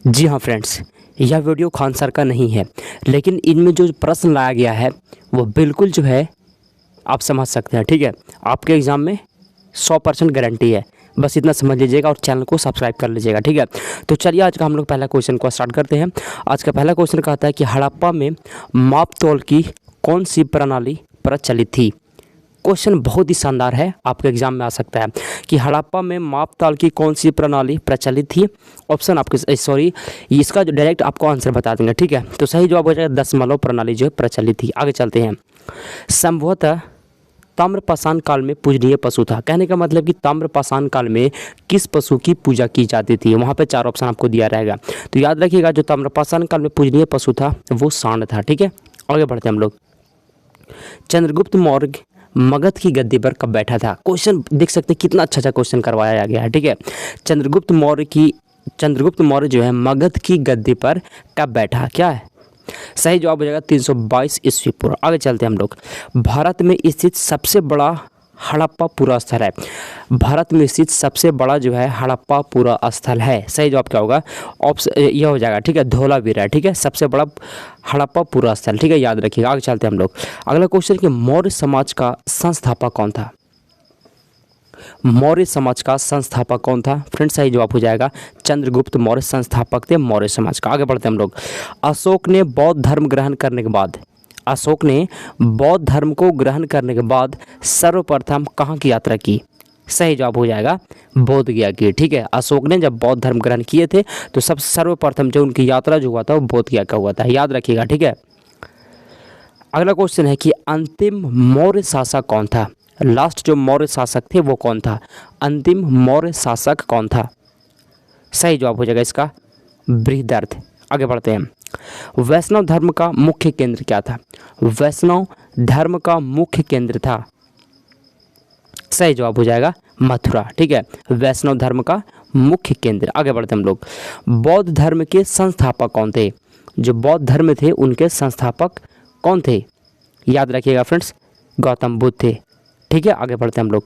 जी हाँ फ्रेंड्स, यह video Khan sir का नहीं है, लेकिन इनमें जो प्रश्न लाया गया है वो बिल्कुल जो है आप समझ सकते हैं। ठीक है, आपके एग्ज़ाम में 100% गारंटी है। बस इतना समझ लीजिएगा और चैनल को सब्सक्राइब कर लीजिएगा। ठीक है, तो चलिए आज का हम लोग पहला क्वेश्चन को स्टार्ट करते हैं। आज का पहला क्वेश्चन कहता है कि हड़प्पा में माप तौल की कौन सी प्रणाली प्रचलित थी। क्वेश्चन बहुत ही शानदार है, आपके एग्जाम में आ सकता है कि हड़प्पा में माप ताल की कौन सी प्रणाली प्रचलित थी। ऑप्शन आपके इसका जो डायरेक्ट आपको आंसर बता देंगे। ठीक है, तो सही जवाब हो जाएगा दशमलव प्रणाली जो है प्रचलित थी। आगे चलते हैं। संभवतः ताम्रपाषाण काल में पूजनीय पशु था। कहने का मतलब कि ताम्रपाषाण काल में किस पशु की पूजा की जाती थी। वहाँ पे 4 ऑप्शन आपको दिया रहेगा, तो याद रखिएगा जो ताम्रपाषाण काल में पूजनीय पशु था वो सांड था। ठीक है, आगे बढ़ते हैं हम लोग। चंद्रगुप्त मौर्य मगध की गद्दी पर कब बैठा था। क्वेश्चन देख सकते हैं कितना अच्छा करवाया गया गया है। ठीक है, चंद्रगुप्त मौर्य जो है मगध की गद्दी पर कब बैठा, क्या है सही जवाब हो जाएगा 322 ईस्वी पूर्व। आगे चलते हैं हम लोग। भारत में स्थित सबसे बड़ा हड़प्पा स्थल है। भारत में स्थित सबसे बड़ा जो है हड़प्पा स्थल है। सही जवाब क्या होगा, ऑप्शन यह हो जाएगा। ठीक है, धोलावीरा। ठीक है, सबसे बड़ा हड़प्पा स्थल। ठीक है, याद रखिएगा। आगे चलते हैं हम लोग। अगला क्वेश्चन कि मौर्य समाज का संस्थापक कौन था। मौर्य समाज का संस्थापक कौन था। फ्रेंड्स सही जवाब हो जाएगा चंद्रगुप्त मौर्य संस्थापक थे मौर्य समाज का। आगे बढ़ते हैं हम लोग। अशोक ने बौद्ध धर्म ग्रहण करने के बाद सर्वप्रथम कहाँ की यात्रा की। सही जवाब हो जाएगा बोध गया की। ठीक है, अशोक ने जब बौद्ध धर्म ग्रहण किए थे तो सब सर्वप्रथम जो उनकी यात्रा जो हुआ था वो बोध गया का हुआ था, याद रखिएगा। ठीक है, अगला क्वेश्चन है कि अंतिम मौर्य शासक कौन था। लास्ट जो मौर्य शासक थे वो कौन था। अंतिम मौर्य शासक कौन था। सही जवाब हो जाएगा इसका बृहदर्थ। आगे बढ़ते हैं। वैष्णव धर्म का मुख्य केंद्र क्या था। वैष्णव धर्म का मुख्य केंद्र था, सही जवाब हो जाएगा मथुरा। ठीक है, वैष्णव धर्म का मुख्य केंद्र। आगे बढ़ते हैं हम लोग। बौद्ध धर्म के संस्थापक कौन थे। जो बौद्ध धर्म थे उनके संस्थापक कौन थे, याद रखिएगा फ्रेंड्स, गौतम बुद्ध थे। ठीक है, आगे बढ़ते हैं हम लोग।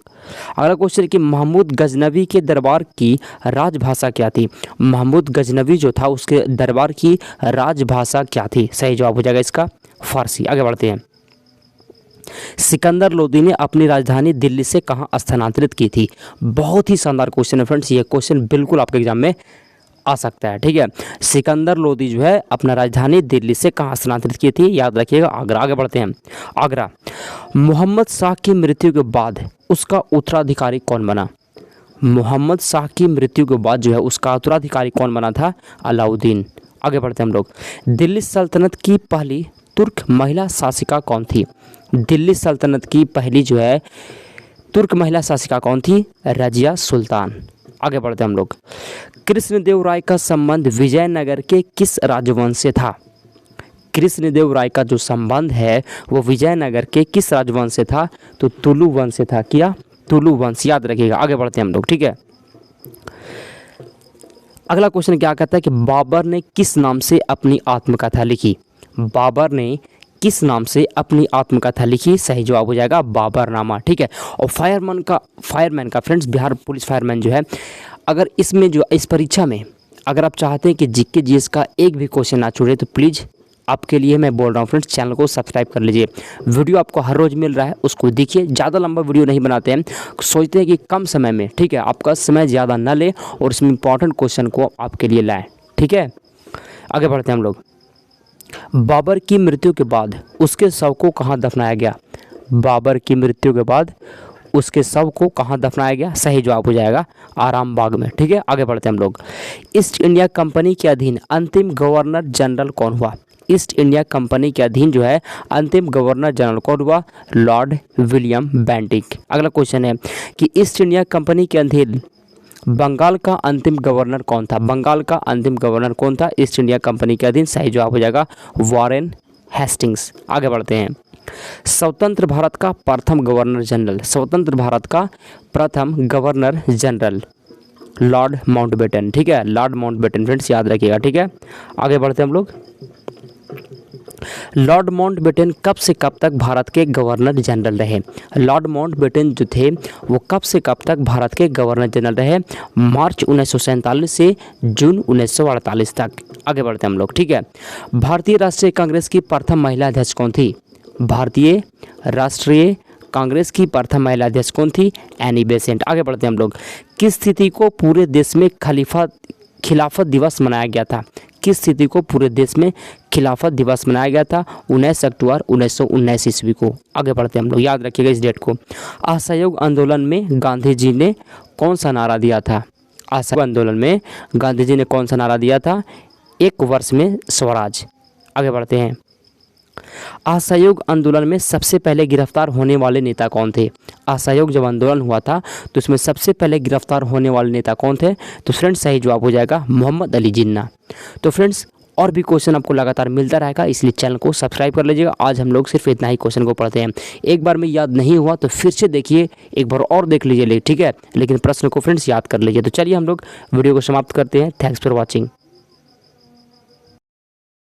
अगला क्वेश्चन कि महमूद गजनवी के दरबार की राजभाषा क्या थी। महमूद गजनवी जो था उसके दरबार की राजभाषा क्या थी। सही जवाब हो जाएगा इसका फारसी। आगे बढ़ते हैं। सिकंदर लोदी ने अपनी राजधानी दिल्ली से कहाँ स्थानांतरित की थी। बहुत ही शानदार क्वेश्चन है फ्रेंड्स, ये क्वेश्चन बिल्कुल आपके एग्जाम में आ सकता है। ठीक है, सिकंदर लोदी जो है अपना राजधानी दिल्ली से कहाँ स्थानांतरित की थी, याद रखिएगा आगरा। आगे बढ़ते हैं। आगरा। मोहम्मद शाह की मृत्यु के बाद उसका उत्तराधिकारी कौन बना। मोहम्मद शाह की मृत्यु के बाद जो है उसका उत्तराधिकारी कौन बना था, अलाउद्दीन। आगे बढ़ते हैं हम लोग। दिल्ली सल्तनत की पहली तुर्क महिला शासिका कौन थी। दिल्ली सल्तनत की पहली जो है तुर्क महिला शासिका कौन थी, रजिया सुल्तान। आगे बढ़ते हैं हम लोग। कृष्णदेव राय का संबंध विजयनगर के किस राजवंश से था। कृष्णदेव राय का जो संबंध है वो विजयनगर के किस राजवंश से था, तो तुलु वंश से था। क्या, तुलु वंश, याद रखिएगा। आगे बढ़ते हैं हम लोग। ठीक है, अगला क्वेश्चन क्या कहता है कि बाबर ने किस नाम से अपनी आत्मकथा लिखी। बाबर ने किस नाम से अपनी आत्मकथा लिखी। सही जवाब हो जाएगा बाबरनामा। ठीक है, और फायरमैन का फ्रेंड्स बिहार पुलिस फायरमैन जो है, अगर इसमें जो इस परीक्षा में अगर आप चाहते हैं कि जीके जीएस का एक भी क्वेश्चन ना छूटे तो प्लीज़ आपके लिए मैं बोल रहा हूँ फ्रेंड्स, चैनल को सब्सक्राइब कर लीजिए। वीडियो आपको हर रोज़ मिल रहा है, उसको देखिए। ज़्यादा लंबा वीडियो नहीं बनाते हैं, सोचते हैं कि कम समय में, ठीक है, आपका समय ज़्यादा ना ले और इसमें इंपॉर्टेंट क्वेश्चन को आपके लिए लाएँ। ठीक है, आगे बढ़ते हैं हम लोग। बाबर की मृत्यु के बाद उसके शव को कहाँ दफनाया गया। बाबर की मृत्यु के बाद उसके शव को कहाँ दफनाया गया। सही जवाब हो जाएगा आराम बाग में। ठीक है, आगे बढ़ते हैं हम लोग। ईस्ट इंडिया कंपनी के अधीन अंतिम गवर्नर जनरल कौन हुआ। ईस्ट इंडिया कंपनी के अधीन जो है अंतिम गवर्नर जनरल कौन हुआ, लॉर्ड विलियम बेंटिक। अगला क्वेश्चन है कि ईस्ट इंडिया कंपनी के अधीन बंगाल का अंतिम गवर्नर कौन था। बंगाल का अंतिम गवर्नर कौन था ईस्ट इंडिया कंपनी के अधीन। सही जवाब हो जाएगा वॉरेन हेस्टिंग्स। आगे बढ़ते हैं। स्वतंत्र भारत का प्रथम गवर्नर जनरल, स्वतंत्र भारत का प्रथम गवर्नर जनरल लॉर्ड माउंटबेटन। ठीक है, लॉर्ड माउंटबेटन फ्रेंड्स, याद रखिएगा। ठीक है, आगे बढ़ते हैं हम लोग। लॉर्ड माउंटबेटन कब से कब तक भारत के गवर्नर जनरल रहे? लॉर्ड माउंटबेटन जो थे वो कब से कब तक भारत के गवर्नर जनरल रहे? मार्च 1947 से जून 1948 तक। आगे बढ़ते हैं हम लोग, ठीक है। भारतीय राष्ट्रीय कांग्रेस की प्रथम महिला अध्यक्ष कौन थी? भारतीय राष्ट्रीय कांग्रेस की प्रथम महिला अध्यक्ष कौन थी? Annie Besant. आगे बढ़ते हैं हम लोग। किस तिथि को पूरे देश में खिलाफत दिवस मनाया गया था? किस तिथि को पूरे देश में खिलाफत दिवस मनाया गया था? 19 अक्टूबर 1919 ईस्वी को। आगे बढ़ते हैं हम लोग, याद रखिएगा इस डेट को। असहयोग आंदोलन में गांधी जी ने कौन सा नारा दिया था? असहयोग आंदोलन में गांधी जी ने कौन सा नारा दिया था? एक वर्ष में स्वराज। आगे बढ़ते हैं। असहयोग आंदोलन में सबसे पहले गिरफ्तार होने वाले नेता कौन थे? असहयोग जब आंदोलन हुआ था तो उसमें सबसे पहले गिरफ्तार होने वाले नेता कौन थे? तो फ्रेंड्स सही जवाब हो जाएगा मोहम्मद अली जिन्ना। तो फ्रेंड्स और भी क्वेश्चन आपको लगातार मिलता रहेगा, इसलिए चैनल को सब्सक्राइब कर लीजिएगा। आज हम लोग सिर्फ इतना ही क्वेश्चन को पढ़ते हैं। एक बार में याद नहीं हुआ तो फिर से देखिए, एक बार और देख लीजिए, ठीक है, लेकिन प्रश्न को फ्रेंड्स याद कर लीजिए। तो चलिए हम लोग वीडियो को समाप्त करते हैं। Thanks for watching.